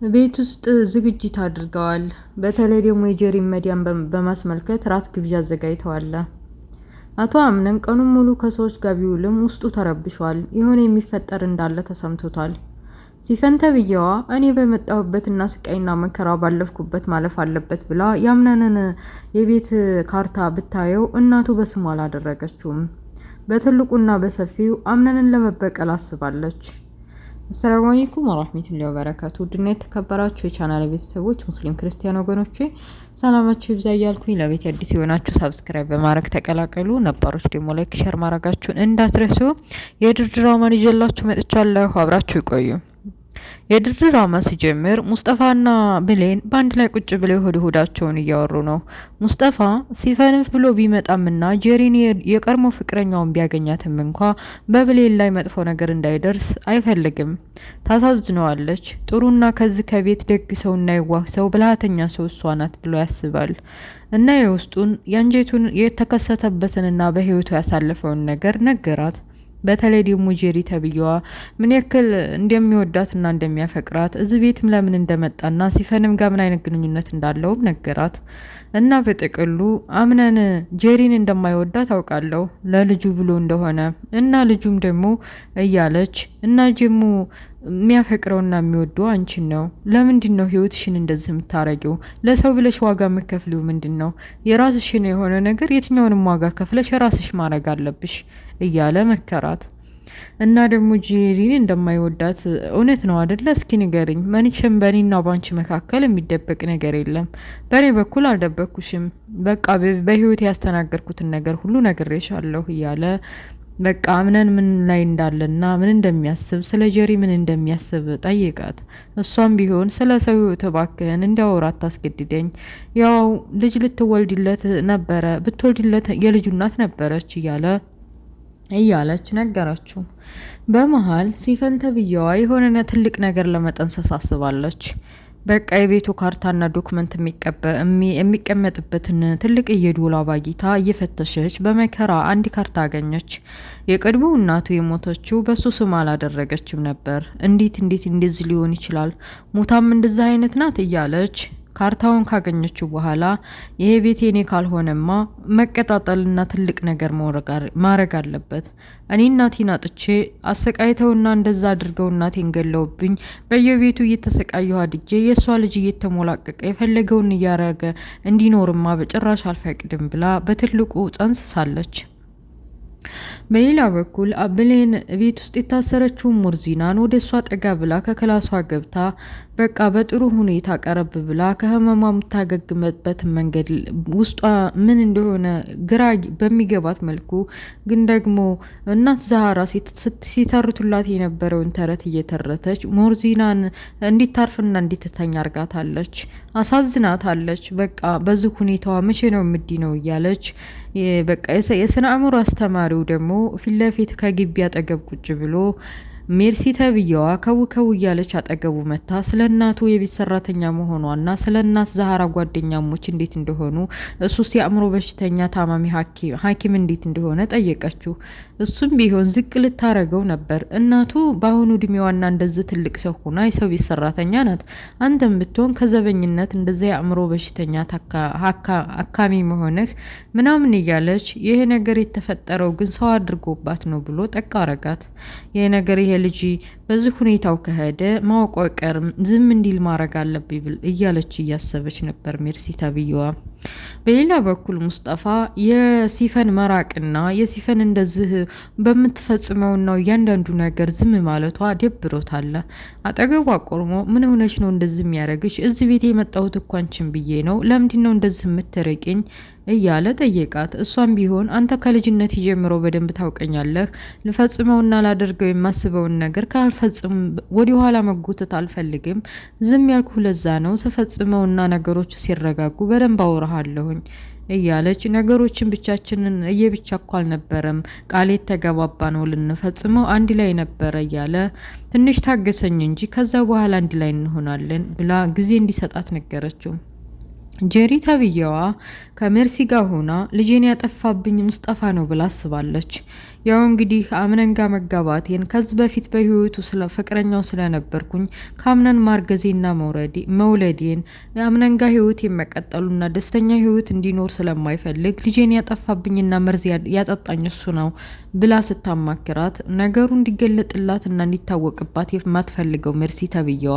ቤት ውስጥ ዝግጅት አድርገዋል። በተለይ ደግሞ የጄሪን መዳን በማስመልከት ራት ግብዣ አዘጋጅተዋል። አቶ አምነን ቀኑን ሙሉ ከሰዎች ጋር ቢውልም ውስጡ ተረብሿል። የሆነ የሚፈጠር እንዳለ ተሰምቶታል። ሲፈን ተብዬዋ እኔ በመጣሁበትና ስቃይና መከራ ባለፍኩበት ማለፍ አለበት ብላ የአምነንን የቤት ካርታ ብታየው እናቱ በስሙ አላደረገችውም። በትልቁና በሰፊው አምነንን ለመበቀል አስባለች። አሰላሙ አለይኩም ወራህመቱላሂ ወበረካቱ። ውድና የተከበራችሁ የቻናል ቤተሰቦች ሙስሊም ክርስቲያን ወገኖቼ ሰላማችሁ ይብዛ እያልኩኝ ለቤት አዲስ የሆናችሁ ሰብስክራይብ በማድረግ ተቀላቀሉ። ነባሮች ደግሞ ላይክ ሼር ማድረጋችሁን እንዳትረሱ። የድርድር ድራማን ይዤላችሁ መጥቻለሁ። አብራችሁ ይቆዩ። የድርድር ድራማ ሲጀምር ሙስጠፋና ብሌን በአንድ ላይ ቁጭ ብለው ሆዳቸውን እያወሩ ነው። ሙስጠፋ ሲፈንፍ ብሎ ቢመጣምና ጄሪን የቀድሞ ፍቅረኛውን ቢያገኛትም እንኳ በብሌን ላይ መጥፎ ነገር እንዳይደርስ አይፈልግም። ታሳዝነዋለች። ጥሩና ከዚህ ከቤት ደግ ሰውና የዋህ ሰው ብልሃተኛ ሰው እሷ ናት ብሎ ያስባል እና የውስጡን የአንጀቱን የተከሰተበትንና በህይወቱ ያሳለፈውን ነገር ነገራት። በተለይ ደግሞ ጄሪ ተብዬዋ ምን ያክል እንደሚወዳትና እንደሚያፈቅራት እዚህ ቤትም ለምን እንደመጣና ሲፈንም ጋር ምን አይነት ግንኙነት እንዳለውም ነገራት እና በጥቅሉ አምነን ጄሪን እንደማይወዳት አውቃለሁ ለልጁ ብሎ እንደሆነ እና ልጁም ደግሞ እያለች እና ጀሙ የሚያፈቅረውና የሚወደው አንቺን ነው። ለምንድን ነው ህይወትሽን እንደዚህ የምታረጊው? ለሰው ብለሽ ዋጋ የምከፍሊው ምንድን ነው? የራስሽን የሆነ ነገር የትኛውንም ዋጋ ከፍለሽ የራስሽ ማድረግ አለብሽ እያለ መከራት እና ደግሞ ጄሪን እንደማይወዳት እውነት ነው አይደለ? እስኪ ንገሪኝ። መቼም በእኔና ባንቺ መካከል የሚደበቅ ነገር የለም። በእኔ በኩል አልደበኩሽም። በቃ በህይወት ያስተናገርኩትን ነገር ሁሉ ነግሬሻለሁ እያለ በቃ አምነን ምን ላይ እንዳለና ምን እንደሚያስብ ስለ ጄሪ ምን እንደሚያስብ ጠይቃት። እሷም ቢሆን ስለ ሰው ተባክህን እንዲያወራ አታስገድደኝ፣ ያው ልጅ ልትወልድለት ነበረ፣ ብትወልድለት የልጁ እናት ነበረች እያለች ነገረችው። በመሃል ሲፈን ተብዬዋ የሆነ ትልቅ ነገር ለመጠንሰስ አስባለች። በቃ የቤቱ ካርታና ዶክመንት የሚቀመጥበትን ትልቅ የዶላር ባጊታ እየፈተሸች በመከራ አንድ ካርታ አገኘች። የቅድሞ እናቱ የሞተችው በሱ ስም አላደረገችም ነበር። እንዴት እንደዚህ ሊሆን ይችላል? ሙታም እንደዚህ አይነት ናት እያለች ካርታውን ካገኘችው በኋላ ይሄ ቤት የኔ ካልሆነማ መቀጣጠልና ትልቅ ነገር ማረግ አለበት። እኔ እናቴን አጥቼ አሰቃይተውና እንደዛ አድርገው እናቴን ገለውብኝ በየቤቱ እየተሰቃየሁ አድጄ የእሷ ልጅ እየተሞላቀቀ የፈለገውን እያረገ እንዲኖርማ በጭራሽ አልፈቅድም ብላ በትልቁ ጸንስሳለች። በሌላ በኩል ብሌን ቤት ውስጥ የታሰረችውን ሙርዚናን ወደ እሷ ጠጋ ብላ ከክላሷ ገብታ በቃ በጥሩ ሁኔታ ቀረብ ብላ ከህመሟ የምታገግመበት መንገድ ውስጧ ምን እንደሆነ ግራ በሚገባት መልኩ ግን ደግሞ እናት ዛሃራ ሲተርቱላት የነበረውን ተረት እየተረተች ሙርዚናን እንዲታርፍና እንዲትተኛ አርጋታለች። አሳዝናታለች። በቃ በዚህ ሁኔታዋ መቼ ነው ነው እያለች በቃ የስነ አእምሮ አስተማሪው ደግሞ ፊት ለፊት ከግቢ አጠገብ ቁጭ ብሎ ሜርሲ ተብዬዋ ከው እያለች አጠገቡ መታ ስለ እናቱ የቤት ሰራተኛ መሆኗና ስለ እናት ዛሃራ ጓደኛሞች እንዴት እንደሆኑ እሱስ የአእምሮ በሽተኛ ታማሚ ሐኪም እንዴት እንደሆነ ጠየቀችው። እሱም ቢሆን ዝቅ ልታረገው ነበር። እናቱ በአሁኑ እድሜዋና እንደዚህ ትልቅ ሰው ሆና የሰው ቤት ሰራተኛ ናት። አንተም ብትሆን ከዘበኝነት እንደዚህ የአእምሮ በሽተኛ አካሚ መሆንህ ምናምን እያለች ይሄ ነገር የተፈጠረው ግን ሰው አድርጎባት ነው ብሎ ጠቃ አረጋት። ይሄ ነገር ይሄ ልጅ በዚህ ሁኔታው ከሄደ ማወቅ አይቀርም፣ ዝም እንዲል ማድረግ አለብኝ እያለች እያሰበች ነበር ሜርሲ ተብዬዋ። በሌላ በኩል ሙስጠፋ የሲፈን መራቅና የሲፈን እንደዚህ በምትፈጽመውና እያንዳንዱ ነገር ዝም ማለቷ ደብሮታል። አጠገቧ ቆርሞ ምን ሆነች ነው እንደዚህ የሚያደርግሽ? እዚህ ቤት የመጣሁት እኮ አንቺን ብዬ ነው። ለምንድን ነው እንደዚህ የምትርቂኝ? እያለ ጠየቃት። እሷም ቢሆን አንተ ከልጅነት ጀምሮ በደንብ ታውቀኛለህ። ልፈጽመውና ላደርገው የማስበውን ነገር ካልፈጽም ወደ ኋላ መጎተት አልፈልግም። ዝም ያልኩ ለዛ ነው። ስፈጽመውና ነገሮች ሲረጋጉ በደንብ አወራሃለሁኝ እያለች ነገሮችን ብቻችንን እየብቻ እኮ አልነበረም ቃል የተገባባ ነው ልንፈጽመው አንድ ላይ ነበረ እያለ ትንሽ ታገሰኝ እንጂ ከዛ በኋላ አንድ ላይ እንሆናለን ብላ ጊዜ እንዲሰጣት ነገረችው። ጄሪ ተብዬዋ ከሜርሲ ጋር ሆና ልጄን ያጠፋብኝ ሙስጠፋ ነው ብላ አስባለች። ያው እንግዲህ አምነን ጋር መጋባቴን ከዚህ በፊት በህይወቱ ፍቅረኛው ስለነበርኩኝ ከአምነን ማርገዜና መውለዴን አምነን ጋር ህይወት የመቀጠሉና ደስተኛ ህይወት እንዲኖር ስለማይፈልግ ልጄን ያጠፋብኝና መርዝ ያጠጣኝ እሱ ነው ብላ ስታማክራት ነገሩ እንዲገለጥላትና እንዲታወቅባት የማትፈልገው ሜርሲ ተብዬዋ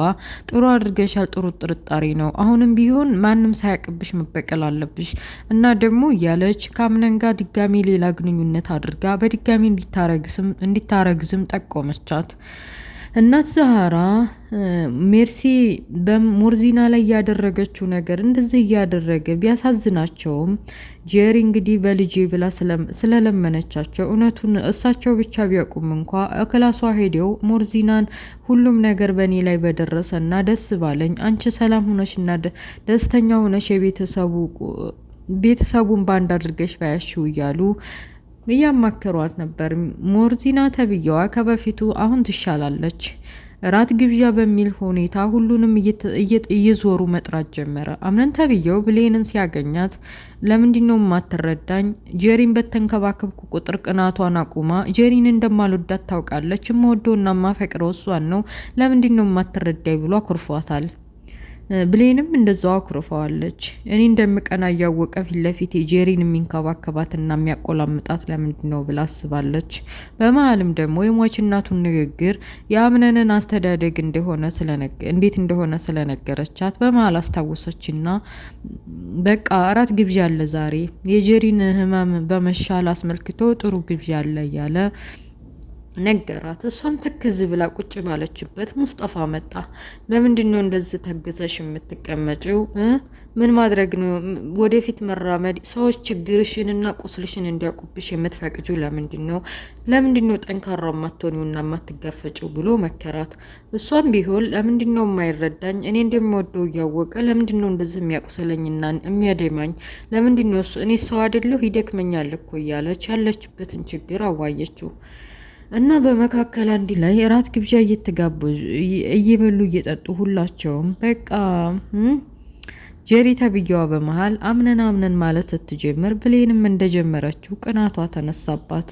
ጥሩ አድርገሻል፣ ጥሩ ጥርጣሬ ነው፣ አሁንም ቢሆን ማንም ሳያቅብሽ መበቀል አለብሽ እና ደግሞ እያለች ከአምነን ጋር ድጋሚ ሌላ ግንኙነት አድርጋ በድጋሚ እንዲታረግዝም ጠቆመቻት። እናት ዛህራ ሜርሲ በሞርዚና ላይ ያደረገችው ነገር እንደዚህ እያደረገ ቢያሳዝናቸውም ጄሪ እንግዲህ በልጄ ብላ ስለለመነቻቸው እውነቱን እሳቸው ብቻ ቢያውቁም እንኳ ክላሷ ሄደው ሞርዚናን ሁሉም ነገር በእኔ ላይ በደረሰና ደስ ባለኝ አንቺ ሰላም ሆነሽና ደስተኛ ሆነሽ ቤተሰቡን ባንድ አድርገሽ ባያሽው እያሉ እያማከሯት ነበር። ሞርዚና ተብዬዋ ከበፊቱ አሁን ትሻላለች። ራት ግብዣ በሚል ሁኔታ ሁሉንም እየዞሩ መጥራት ጀመረ። አምነን ተብዬው ብሌንን ሲያገኛት ለምንድነው ማትረዳኝ? ጄሪን በተንከባከብኩ ቁጥር ቅናቷን አቁማ ጄሪን እንደማልወዳት ታውቃለች። የምወደውና ማፈቅረው እሷን ነው። ለምንድነው ማትረዳኝ ብሎ አኩርፏታል። ብሌንም እንደዛው አኩርፈዋለች። እኔ እንደምቀና እያወቀ ፊት ለፊት ጄሪን የሚንከባከባትና የሚያቆላምጣት ለምንድን ነው ብላ አስባለች። በመሀልም ደግሞ የሟች እናቱን ንግግር የአምነንን አስተዳደግ እንዴት እንደሆነ ስለነገረቻት በመሀል አስታወሰችና በቃ እራት ግብዣ አለ ዛሬ የጄሪን ህመም በመሻል አስመልክቶ ጥሩ ግብዣ አለ እያለ ነገራት። እሷም ትክዝ ብላ ቁጭ ባለችበት ሙስጠፋ መጣ። ለምንድን ነው እንደዚህ ተግዘሽ የምትቀመጪው? ምን ማድረግ ነው? ወደፊት መራመድ፣ ሰዎች ችግርሽንና ቁስልሽን እንዲያውቁብሽ የምትፈቅጂው ለምንድን ነው ጠንካራ ማትሆኒውና ማትጋፈጪው ብሎ መከራት። እሷም ቢሆን ለምንድን ነው የማይረዳኝ? እኔ እንደምወደው እያወቀ ለምንድን ነው እንደዚህ የሚያቁስለኝና የሚያደማኝ? ለምንድን ነው እኔ ሰው አይደለሁ? ይደክመኛል እኮ እያለች ያለችበትን ችግር አዋየችው። እና በመካከል አንድ ላይ እራት ግብዣ እየበሉ እየጠጡ ሁላቸውም በቃ ጄሪ ተብዬዋ በመሃል አምነን ማለት ስትጀምር ብሌንም እንደጀመረችው ቅናቷ ተነሳባት።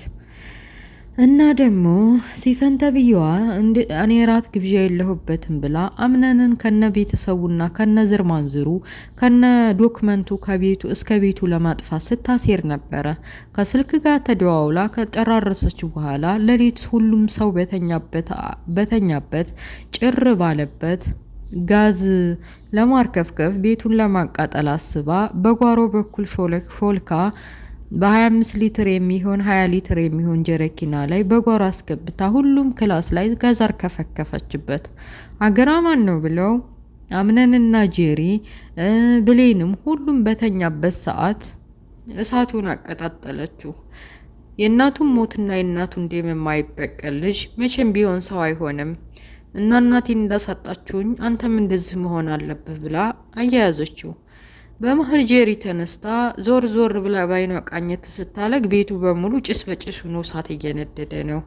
እና ደግሞ ሲፈን ተብዬዋ እኔ ራት ግብዣ የለሁበትም ብላ አምነንን ከነ ቤተሰቡና ከነ ዝር ማንዝሩ ከነ ዶክመንቱ እስከ ቤቱ ለማጥፋት ስታሴር ነበረ። ከስልክ ጋር ተደዋውላ ከጨራረሰች በኋላ ሌሊት ሁሉም ሰው በተኛበት ጭር ባለበት ጋዝ ለማርከፍከፍ ቤቱን ለማቃጠል አስባ በጓሮ በኩል ሾልካ በ25 ሊትር የሚሆን 20 ሊትር የሚሆን ጀረኪና ላይ በጓሮ አስገብታ ሁሉም ክላስ ላይ ጋዝ አርከፈከፈችበት። አገራማን ነው ብለው አምነንና ጄሪ ብሌንም ሁሉም በተኛበት ሰዓት እሳቱን አቀጣጠለችው። የእናቱን ሞትና የእናቱን ደም የማይበቀል ልጅ መቼም ቢሆን ሰው አይሆንም እና እናቴን እንዳሳጣችሁኝ አንተም እንደዚህ መሆን አለብህ ብላ አያያዘችው። በመሀል ጄሪ ተነስታ ዞር ብላ ባይኗ ቃኘት ስታለግ ቤቱ በሙሉ ጭስ በጭስ ሆኖ እሳት እየነደደ ነው።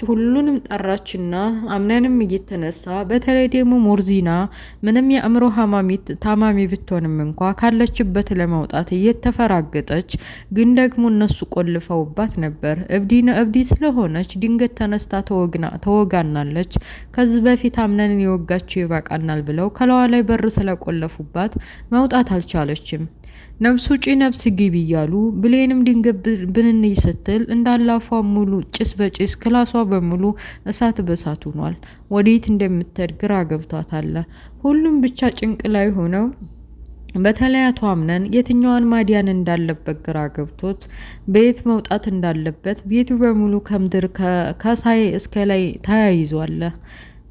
ሁሉንም ጠራችና አምነንም እየተነሳ በተለይ ደግሞ ሞርዚና ምንም የአእምሮ ታማሚ ብትሆንም እንኳ ካለችበት ለመውጣት እየተፈራገጠች ግን ደግሞ እነሱ ቆልፈውባት ነበር። እብዲ ስለሆነች ድንገት ተነስታ ተወጋናለች። ከዚህ በፊት አምነንን የወጋችው ይበቃናል ብለው ከለዋ ላይ በር ስለቆለፉባት መውጣት አልቻለችም። ነብስ ውጪ ነብስ ግቢ እያሉ ብሌንም ድንገት ብንንይ ስትል እንዳላፏ ሙሉ ጭስ በጭስ ክላሷ በሙሉ እሳት በሳት ሆኗል። ወዴት እንደምትሄድ ግራ ገብቷታል። ሁሉም ብቻ ጭንቅ ላይ ሆነው በተለይ አቶ አምነን የትኛዋን ማዲያን እንዳለበት ግራ ገብቶት በየት መውጣት እንዳለበት ቤቱ በሙሉ ከምድር ከሳይ እስከ ላይ ተያይዟል።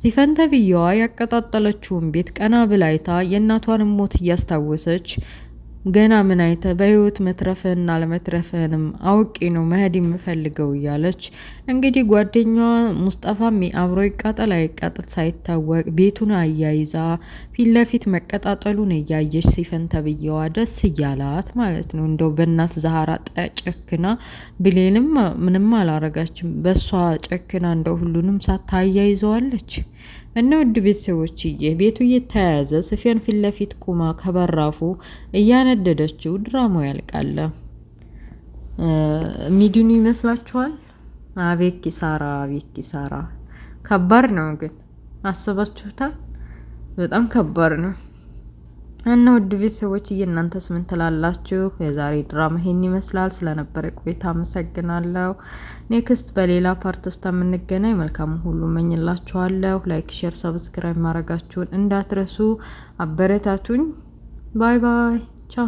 ሲፈን ተብዬዋ ያቀጣጠለችውን ቤት ቀና ብላይታ የእናቷን ሞት እያስታወሰች ገና ምን አይተ በህይወት መትረፍህና ለመትረፍህንም አውቄ ነው መሄድ የምፈልገው እያለች እንግዲህ ጓደኛዋ ሙስጠፋም አብሮ ይቃጠል አይቃጠል ሳይታወቅ ቤቱን አያይዛ ፊት ለፊት መቀጣጠሉን እያየች ሲፈን ተብዬዋ ደስ እያላት ማለት ነው። እንደው በእናት ዛህራ ጨክና ብሌንም ምንም አላረጋችም። በሷ ጨክና እንደው ሁሉንም ሳታያይዘዋለች። እና ውድ ቤተሰቦችዬ ቤቱ እየተያያዘ ስፊያን ፊት ለፊት ቁማ ከበራፉ እያነደደችው ድራማው ያልቃል። ሚድኑ ይመስላችኋል? አቤት ኪሳራ፣ አቤት ኪሳራ። ከባድ ነው ግን አስባችሁታል? በጣም ከባድ ነው። እና ውድ ቤተሰቦች እናንተስ ምን ትላላችሁ? የዛሬ ድራማ ይሄን ይመስላል። ስለነበረ ቆይታ አመሰግናለሁ። ኔክስት በሌላ ፓርት እስከምንገናኝ መልካም ሁሉ እመኝላችኋለሁ። ላይክ፣ ሼር፣ ሰብስክራይብ ማድረጋችሁን እንዳትረሱ። አበረታቱኝ። ባይ ባይ። ቻው